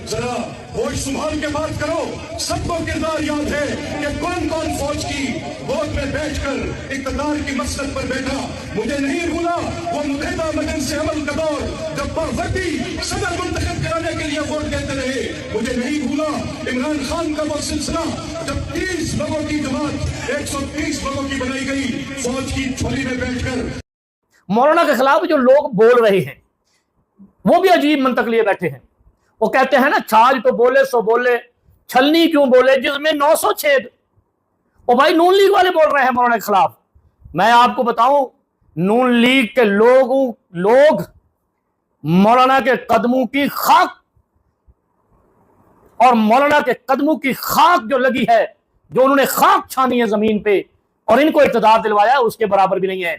ذرا ہوش سنبھال کے بات کرو. سب کو کردار یاد ہے کہ کون کون فوج کی گود میں بیٹھ کر اقتدار کی مسند پر بیٹھا. مجھے نہیں بھولا وہ متحدہ مجلس عمل کا دور جب باوردی صدر منتخب کرانے کے لیے ووٹ دیتے رہے. مجھے نہیں بھولا عمران خان کا وہ سلسلہ جب 30 لوگوں کی جماعت 130 لوگوں کی بنائی گئی فوج کی جھولی میں بیٹھ کر. مولانا کے خلاف جو لوگ بول رہے ہیں وہ بھی عجیب منطق لیے بیٹھے ہیں. وہ کہتے ہیں نا چھاج تو بولے سو بولے چھلنی کیوں بولے جس میں 900 چھید. وہ بھائی نون لیگ والے بول رہے ہیں مولانا کے خلاف. میں آپ کو بتاؤں نون لیگ کے لوگ مولانا کے قدموں کی خاک اور مولانا کے قدموں کی خاک جو لگی ہے جو انہوں نے خاک چھانی ہے زمین پہ اور ان کو اقتدار دلوایا اس کے برابر بھی نہیں ہے.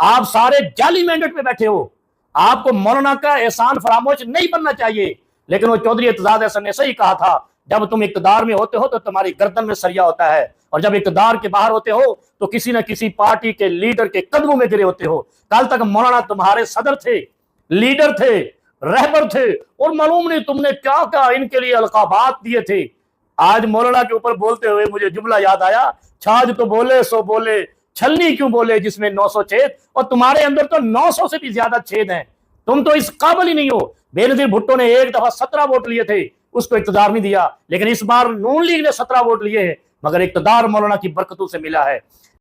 آپ سارے جعلی مینڈیٹ پہ بیٹھے ہو. آپ کو مولانا کا احسان فراموش نہیں بننا چاہیے. لیکن وہ چودھری اعتزاز احسن نے صحیح کہا تھا جب تم اقتدار میں ہوتے ہو تو تمہاری گردن میں سریا ہوتا ہے اور جب اقتدار کے باہر ہوتے ہو تو کسی نہ کسی پارٹی کے لیڈر کے قدموں میں گرے ہوتے ہو. کل تک مولانا تمہارے صدر تھے, لیڈر تھے, رہبر تھے اور معلوم نہیں تم نے کیا کیا ان کے لیے القابات دیے تھے. آج مولانا کے اوپر بولتے ہوئے مجھے جملہ یاد آیا چھاج تو بولے سو بولے چھلنی کیوں بولے جس میں 900 چھید. اور تمہارے اندر تو 900 سے بھی زیادہ چھید ہیں. تم تو اس قابل ہی نہیں ہو. بے نظیر بھٹو نے ایک دفعہ 17 ووٹ لیے تھے اس کو اقتدار نہیں دیا لیکن اس بار نون لیگ نے 17 ووٹ لیے ہیں مگر اقتدار مولانا کی برکتوں سے ملا ہے.